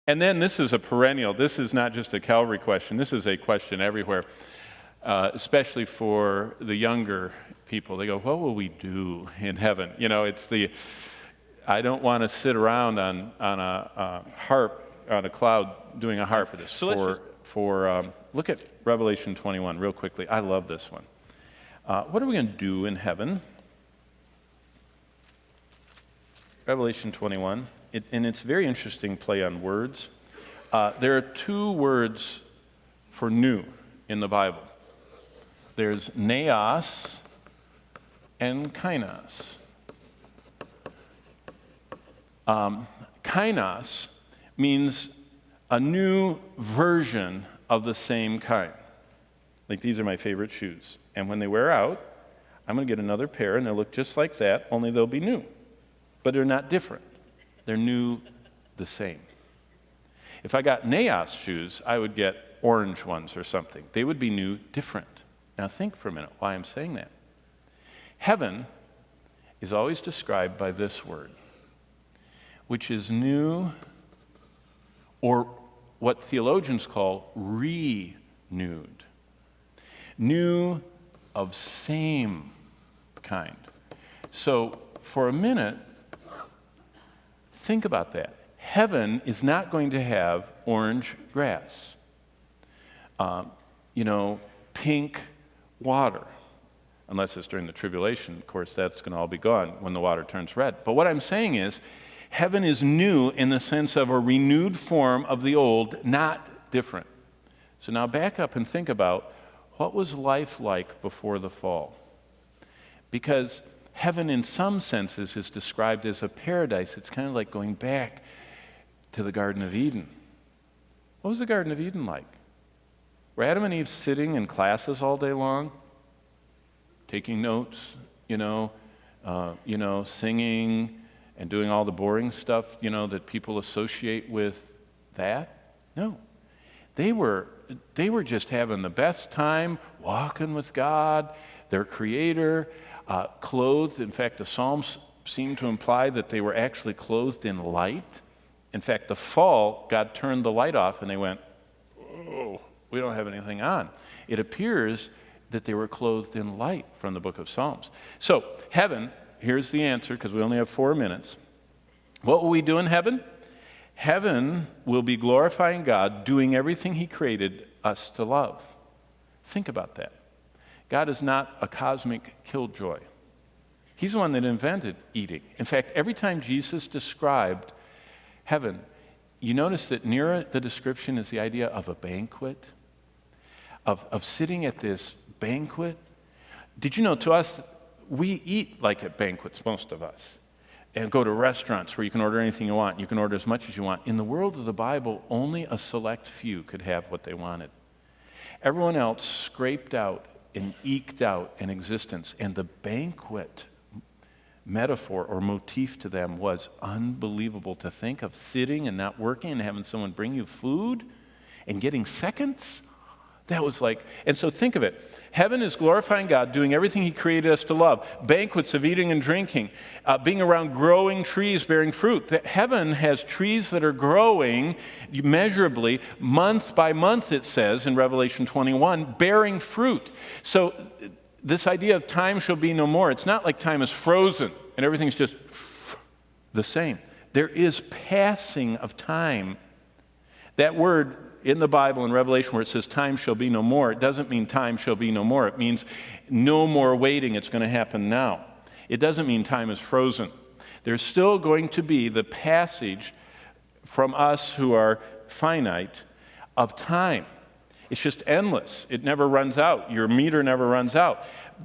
And then this is a perennial. This is not just a Calvary question. This is a question everywhere, especially for the younger people. They go, what will we do in heaven? You know, it's I don't want to sit around on a harp, on a cloud, doing a harp for this. So look at Revelation 21 real quickly. I love this one. What are we going to do in heaven? Revelation 21. And it's a very interesting play on words. There are two words for new in the Bible. There's neos and kainos. Kainos means a new version of the same kind. Like, these are my favorite shoes. And when they wear out, I'm going to get another pair, and they'll look just like that, only they'll be new. But they're not different. They're new, the same. If I got Naos shoes, I would get orange ones or something. They would be new, different. Now think for a minute why I'm saying that. Heaven is always described by this word, which is new, or what theologians call renewed. New of same kind. So for a minute, think about that. Heaven is not going to have orange grass, pink water, unless it's during the tribulation. Of course, that's going to all be gone when the water turns red. But what I'm saying is, heaven is new in the sense of a renewed form of the old, not different. So now back up and think about, what was life like before the fall? Because heaven, in some senses, is described as a paradise. It's kind of like going back to the Garden of Eden. What was the Garden of Eden like? Were Adam and Eve sitting in classes all day long, taking notes, singing and doing all the boring stuff, that people associate with that? No. They were just having the best time, walking with God, their Creator, clothed. In fact, the Psalms seem to imply that they were actually clothed in light. In fact, the fall, God turned the light off and they went, oh, we don't have anything on. It appears that they were clothed in light from the book of Psalms. So, heaven, here's the answer, because we only have 4 minutes. What will we do in heaven? Heaven will be glorifying God, doing everything He created us to love. Think about that. God is not a cosmic killjoy. He's the one that invented eating. In fact, every time Jesus described heaven, you notice that near the description is the idea of a banquet, of sitting at this banquet. Did you know, to us, we eat like at banquets, most of us, and go to restaurants where you can order anything you want. You can order as much as you want. In the world of the Bible, only a select few could have what they wanted. Everyone else scraped out and eked out an existence, and the banquet metaphor or motif to them was unbelievable. To think of sitting and not working and having someone bring you food and getting seconds. That was like, and so think of it. Heaven is glorifying God, doing everything He created us to love. Banquets of eating and drinking, being around growing trees bearing fruit. Heaven has trees that are growing measurably, month by month, it says in Revelation 21, bearing fruit. So this idea of time shall be no more, it's not like time is frozen and everything's just the same. There is passing of time. That word in the Bible, in Revelation, where it says time shall be no more, it doesn't mean time shall be no more. It means no more waiting, it's going to happen now. It doesn't mean time is frozen. There's still going to be the passage from us who are finite of time. It's just endless. It never runs out. Your meter never runs out.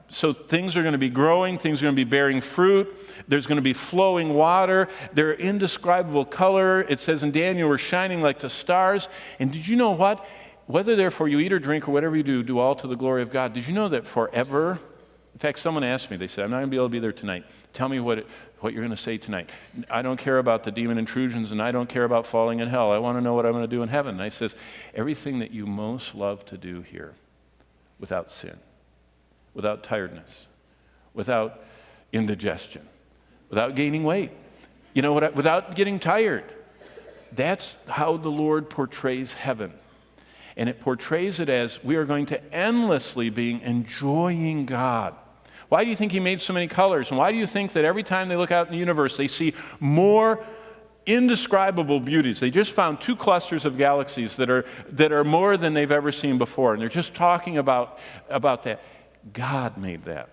So things are going to be growing, things are going to be bearing fruit, there's going to be flowing water, they're indescribable color. It says in Daniel, we're shining like the stars. And did you know what? Whether therefore you eat or drink or whatever you do all to the glory of God. Did you know that forever? In fact, someone asked me, they said, I'm not going to be able to be there tonight. Tell me what you're going to say tonight. I don't care about the demon intrusions and I don't care about falling in hell. I want to know what I'm going to do in heaven. And I says, everything that you most love to do here without sin, without tiredness, without indigestion, without gaining weight, without getting tired. That's how the Lord portrays heaven. And it portrays it as we are going to endlessly be enjoying God. Why do you think he made so many colors? And why do you think that every time they look out in the universe, they see more indescribable beauties? They just found 2 clusters of galaxies that are more than they've ever seen before. And they're just talking about that. God made that.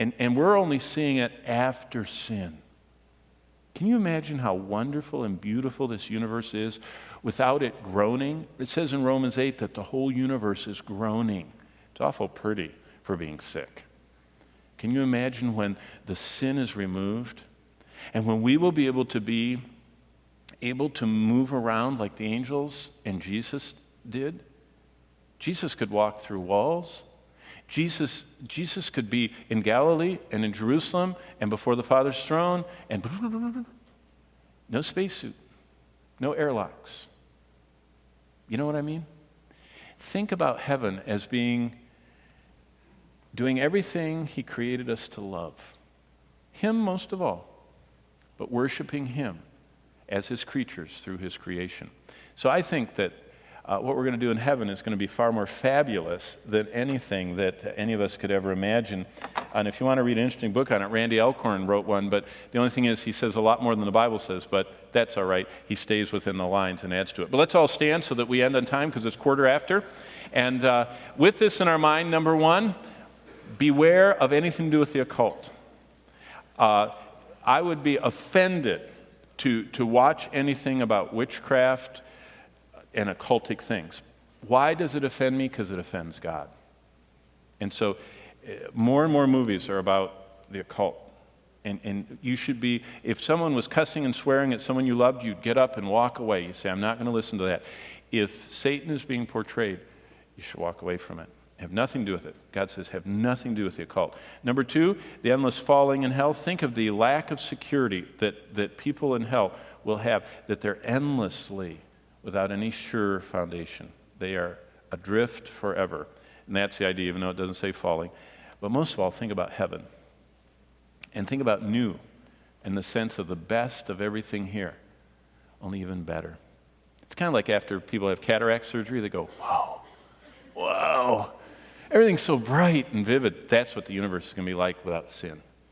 And we're only seeing it after sin. Can you imagine how wonderful and beautiful this universe is without it groaning? It says in Romans 8 that the whole universe is groaning. It's awful pretty for being sick. Can you imagine when the sin is removed and when we will be able to move around like the angels and Jesus did? Jesus could walk through walls. Jesus could be in Galilee and in Jerusalem and before the Father's throne, and no spacesuit, no airlocks. You know what I mean? Think about heaven as doing everything he created us to love. Him most of all, but worshiping him as his creatures through his creation. So I think that what we're going to do in heaven is going to be far more fabulous than anything that any of us could ever imagine. And if you want to read an interesting book on it, Randy Alcorn wrote one, but the only thing is he says a lot more than the Bible says, but that's all right. He stays within the lines and adds to it. But let's all stand so that we end on time because it's 1:15. And with this in our mind, number 1, beware of anything to do with the occult. I would be offended to watch anything about witchcraft and occultic things. Why does it offend me? Because it offends God. And so more and more movies are about the occult. And you should be, if someone was cussing and swearing at someone you loved, you'd get up and walk away. You say, I'm not going to listen to that. If Satan is being portrayed, you should walk away from it. Have nothing to do with it. God says, have nothing to do with the occult. Number 2, the endless falling in hell. Think of the lack of security that people in hell will have, that they're endlessly without any sure foundation. They are adrift forever. And that's the idea, even though it doesn't say falling. But most of all, think about heaven. And think about new in the sense of the best of everything here, only even better. It's kind of like after people have cataract surgery, they go, wow, everything's so bright and vivid. That's what the universe is going to be like without sin.